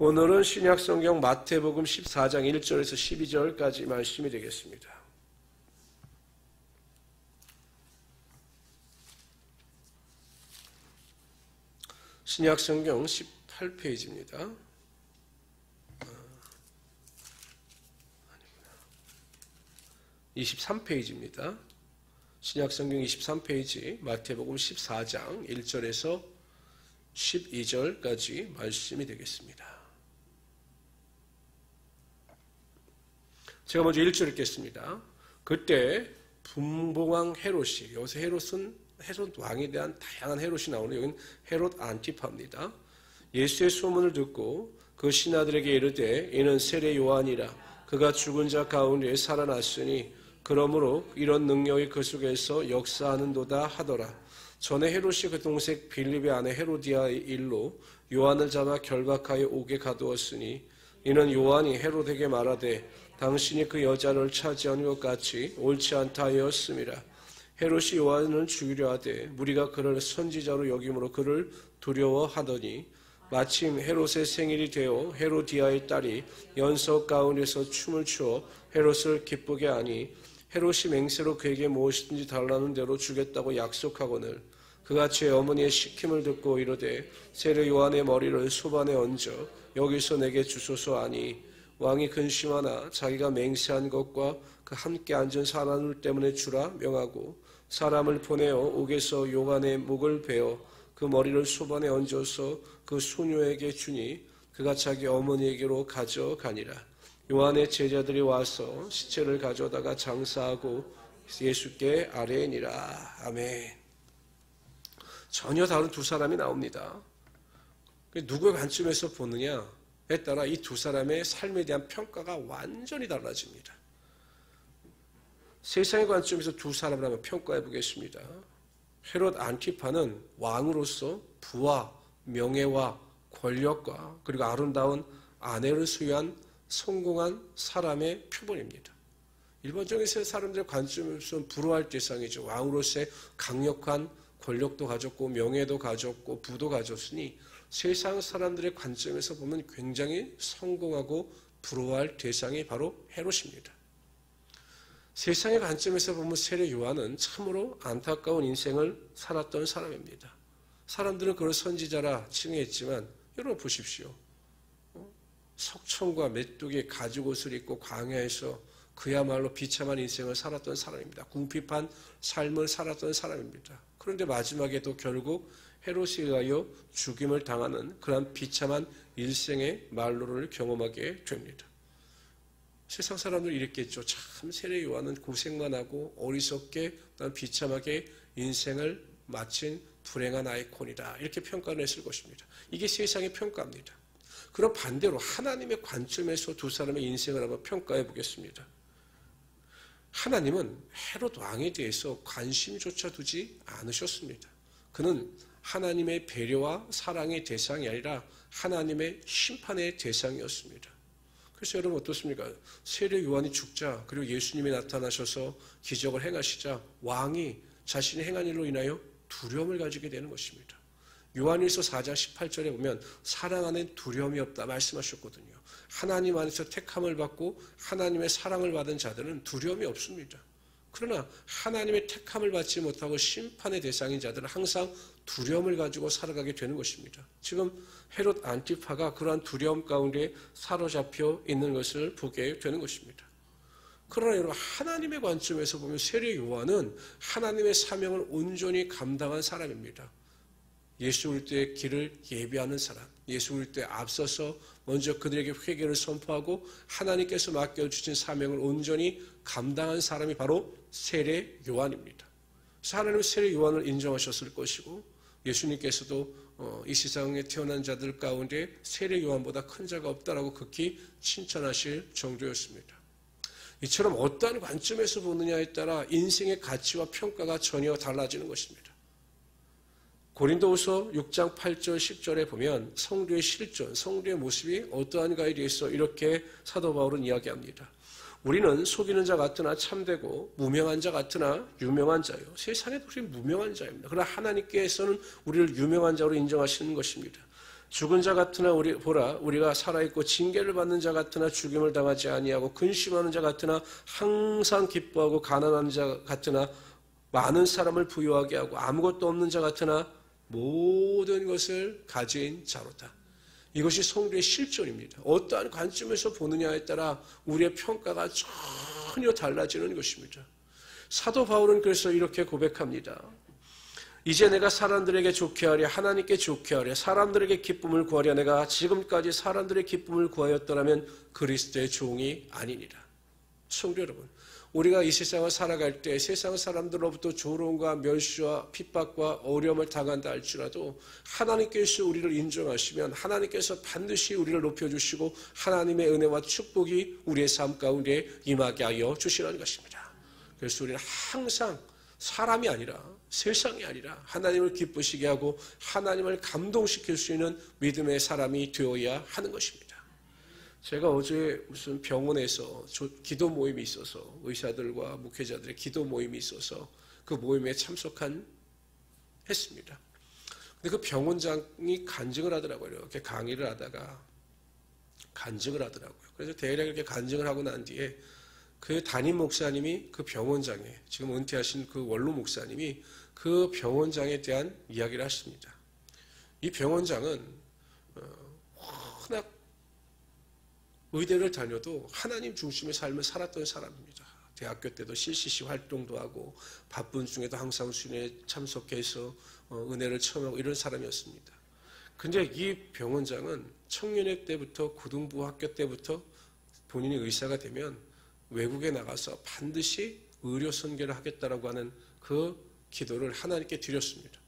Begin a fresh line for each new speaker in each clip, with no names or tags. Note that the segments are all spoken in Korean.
오늘은 신약성경 마태복음 14장 1절에서 12절까지 말씀이 되겠습니다. 신약성경 18페이지입니다. 23페이지입니다. 신약성경 23페이지 마태복음 14장 1절에서 12절까지 말씀이 되겠습니다. 제가 먼저 1절 읽겠습니다. 그때 분봉왕 헤롯이, 여기서 헤롯은 헤롯 왕에 대한 다양한 헤롯이 나오는 여기는 헤롯 안티파입니다. 예수의 소문을 듣고 그 신하들에게 이르되 이는 세례 요한이라 그가 죽은 자 가운데 살아났으니 그러므로 이런 능력이 그 속에서 역사하는도다 하더라. 전에 헤롯이 그 동생 빌립의 아내 헤로디아의 일로 요한을 잡아 결박하여 옥에 가두었으니 이는 요한이 헤롯에게 말하되 당신이 그 여자를 차지한 것 같이 옳지 않다 하였음이라. 헤롯이 요한을 죽이려 하되 무리가 그를 선지자로 여김으로 그를 두려워하더니 마침 헤롯의 생일이 되어 헤로디아의 딸이 연석 가운데서 춤을 추어 헤롯을 기쁘게 하니 헤롯이 맹세로 그에게 무엇이든지 달라는 대로 주겠다고 약속하거늘 그가 제 어머니의 시킴을 듣고 이르되 세례 요한의 머리를 소반에 얹어 여기서 내게 주소서 하니 왕이 근심하나 자기가 맹세한 것과 그 함께 앉은 사람들 때문에 주라 명하고 사람을 보내어 옥에서 요한의 목을 베어 그 머리를 소반에 얹어서 그 소녀에게 주니 그가 자기 어머니에게로 가져가니라. 요한의 제자들이 와서 시체를 가져다가 장사하고 예수께 아뢰니라. 아멘. 전혀 다른 두 사람이 나옵니다. 누구의 관점에서 보느냐에 따라 이 두 사람의 삶에 대한 평가가 완전히 달라집니다. 세상의 관점에서 두 사람을 한번 평가해 보겠습니다. 헤롯 안티파는 왕으로서 부와 명예와 권력과 그리고 아름다운 아내를 소유한 성공한 사람의 표본입니다. 일반적인 사람들의 관점에서는 부러워할 대상이죠. 왕으로서의 강력한 권력도 가졌고 명예도 가졌고 부도 가졌으니 세상 사람들의 관점에서 보면 굉장히 성공하고 부러워할 대상이 바로 헤롯입니다. 세상의 관점에서 보면 세례 요한은 참으로 안타까운 인생을 살았던 사람입니다. 사람들은 그를 선지자라 칭했지만 여러분 보십시오. 석청과 메뚜기 가죽옷을 입고 광야에서 그야말로 비참한 인생을 살았던 사람입니다. 궁핍한 삶을 살았던 사람입니다. 그런데 마지막에도 결국 헤롯에 의하여 죽임을 당하는 그러한 비참한 일생의 말로를 경험하게 됩니다. 세상 사람들이 이랬겠죠. 참 세례 요한은 고생만 하고 어리석게 비참하게 인생을 마친 불행한 아이콘이다. 이렇게 평가를 했을 것입니다. 이게 세상의 평가입니다. 그럼 반대로 하나님의 관점에서 두 사람의 인생을 한번 평가해 보겠습니다. 하나님은 헤롯 왕에 대해서 관심조차 두지 않으셨습니다. 그는 하나님의 배려와 사랑의 대상이 아니라 하나님의 심판의 대상이었습니다. 그래서 여러분 어떻습니까? 세례 요한이 죽자 그리고 예수님이 나타나셔서 기적을 행하시자 왕이 자신이 행한 일로 인하여 두려움을 가지게 되는 것입니다. 요한일서 4장 18절에 보면 사랑 안에 두려움이 없다 말씀하셨거든요. 하나님 안에서 택함을 받고 하나님의 사랑을 받은 자들은 두려움이 없습니다. 그러나 하나님의 택함을 받지 못하고 심판의 대상인 자들은 항상 두려움을 가지고 살아가게 되는 것입니다. 지금 헤롯 안티파가 그러한 두려움 가운데 사로잡혀 있는 것을 보게 되는 것입니다. 그러나 여러분 하나님의 관점에서 보면 세례 요한은 하나님의 사명을 온전히 감당한 사람입니다. 예수 그리스도의 길을 예비하는 사람, 예수 그리스도에 앞서서 먼저 그들에게 회개를 선포하고 하나님께서 맡겨주신 사명을 온전히 감당한 사람이 바로 세례 요한입니다. 그래서 하나님은 세례 요한을 인정하셨을 것이고 예수님께서도 이 세상에 태어난 자들 가운데 세례 요한보다 큰 자가 없다라고 극히 칭찬하실 정도였습니다. 이처럼 어떠한 관점에서 보느냐에 따라 인생의 가치와 평가가 전혀 달라지는 것입니다. 고린도후서 6장 8절 10절에 보면 성도의 실존, 성도의 모습이 어떠한가에 대해서 이렇게 사도 바울은 이야기합니다. 우리는 속이는 자 같으나 참되고 무명한 자 같으나 유명한 자요. 세상에도 우리는 무명한 자입니다. 그러나 하나님께서는 우리를 유명한 자로 인정하시는 것입니다. 죽은 자 같으나 우리가 살아있고 징계를 받는 자 같으나 죽임을 당하지 아니하고 근심하는 자 같으나 항상 기뻐하고 가난한 자 같으나 많은 사람을 부유하게 하고 아무것도 없는 자 같으나 모든 것을 가진 자로다. 이것이 성도의 실존입니다. 어떠한 관점에서 보느냐에 따라 우리의 평가가 전혀 달라지는 것입니다. 사도 바울은 그래서 이렇게 고백합니다. 이제 내가 사람들에게 좋게 하려 하나님께 좋게 하려 사람들에게 기쁨을 구하려 내가 지금까지 사람들의 기쁨을 구하였더라면 그리스도의 종이 아니니라. 성도 여러분, 우리가 이 세상을 살아갈 때 세상 사람들로부터 조롱과 멸시와 핍박과 어려움을 당한다 할지라도 하나님께서 우리를 인정하시면 하나님께서 반드시 우리를 높여주시고 하나님의 은혜와 축복이 우리의 삶 가운데 임하게 하여 주시라는 것입니다. 그래서 우리는 항상 사람이 아니라 세상이 아니라 하나님을 기쁘시게 하고 하나님을 감동시킬 수 있는 믿음의 사람이 되어야 하는 것입니다. 제가 어제 무슨 병원에서 기도 모임이 있어서 의사들과 목회자들의 기도 모임이 있어서 그 모임에 했습니다. 근데 그 병원장이 간증을 하더라고요. 이렇게 강의를 하다가 간증을 하더라고요. 그래서 대략 이렇게 간증을 하고 난 뒤에 그 담임 목사님이 그 병원장에 지금 은퇴하신 그 원로 목사님이 그 병원장에 대한 이야기를 하십니다. 이 병원장은 워낙 의대를 다녀도 하나님 중심의 삶을 살았던 사람입니다. 대학교 때도 CCC 활동도 하고 바쁜 중에도 항상 수련회에 참석해서 은혜를 체험하고 이런 사람이었습니다. 근데 이 병원장은 청년회 때부터 고등부 학교 때부터 본인이 의사가 되면 외국에 나가서 반드시 의료 선교를 하겠다라고 하는 그 기도를 하나님께 드렸습니다.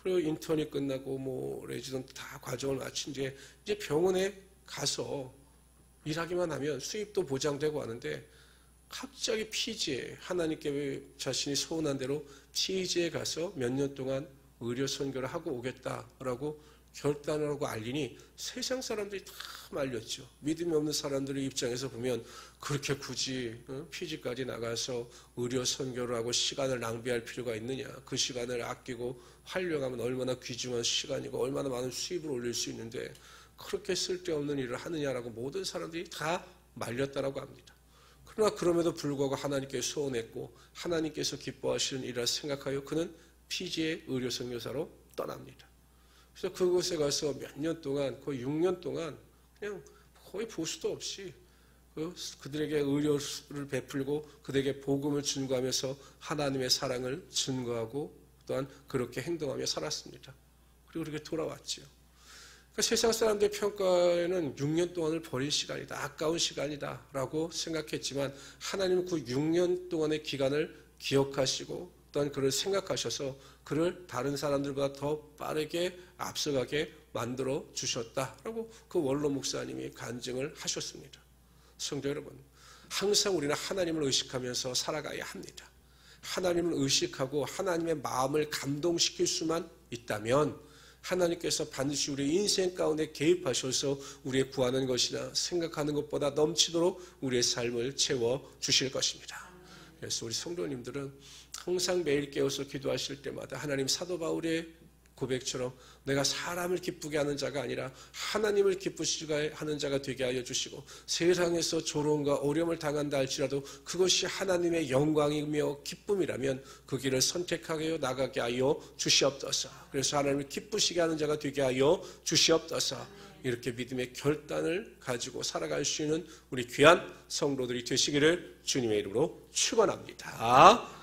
그리고 인턴이 끝나고 레지던트 다 과정을 마친 뒤에 이제 병원에 가서 일하기만 하면 수입도 보장되고 하는데 갑자기 피지에 하나님께 자신이 소원한 대로 피지에 가서 몇 년 동안 의료 선교를 하고 오겠다라고 결단을 하고 알리니 세상 사람들이 다 말렸죠. 믿음이 없는 사람들의 입장에서 보면 그렇게 굳이 피지까지 나가서 의료 선교를 하고 시간을 낭비할 필요가 있느냐. 그 시간을 아끼고 활용하면 얼마나 귀중한 시간이고 얼마나 많은 수입을 올릴 수 있는데 그렇게 쓸데없는 일을 하느냐라고 모든 사람들이 다 말렸다라고 합니다. 그러나 그럼에도 불구하고 하나님께 소원했고 하나님께서 기뻐하시는 일이라 생각하여 그는 피지의 의료 선교사로 떠납니다. 그래서 그곳에 가서 몇 년 동안 거의 6년 동안 그냥 거의 보수도 없이 그들에게 의료를 베풀고 그들에게 복음을 증거하면서 하나님의 사랑을 증거하고 또한 그렇게 행동하며 살았습니다. 그리고 그렇게 돌아왔죠. 그러니까 세상 사람들의 평가에는 6년 동안을 버린 시간이다. 아까운 시간이다 라고 생각했지만 하나님은 그 6년 동안의 기간을 기억하시고 또한 그를 생각하셔서 그를 다른 사람들보다 더 빠르게 앞서가게 만들어 주셨다라고 그 원로 목사님이 간증을 하셨습니다. 성도 여러분, 항상 우리는 하나님을 의식하면서 살아가야 합니다. 하나님을 의식하고 하나님의 마음을 감동시킬 수만 있다면 하나님께서 반드시 우리의 인생 가운데 개입하셔서 우리의 구하는 것이나 생각하는 것보다 넘치도록 우리의 삶을 채워주실 것입니다. 그래서 우리 성도님들은 항상 매일 깨어서 기도하실 때마다 하나님 사도 바울의 고백처럼 내가 사람을 기쁘게 하는 자가 아니라 하나님을 기쁘시게 하는 자가 되게 하여 주시고 세상에서 조롱과 어려움을 당한다 할지라도 그것이 하나님의 영광이며 기쁨이라면 그 길을 선택하게 나가게 하여 주시옵소서. 그래서 하나님을 기쁘시게 하는 자가 되게 하여 주시옵소서. 이렇게 믿음의 결단을 가지고 살아갈 수 있는 우리 귀한 성도들이 되시기를 주님의 이름으로 축원합니다.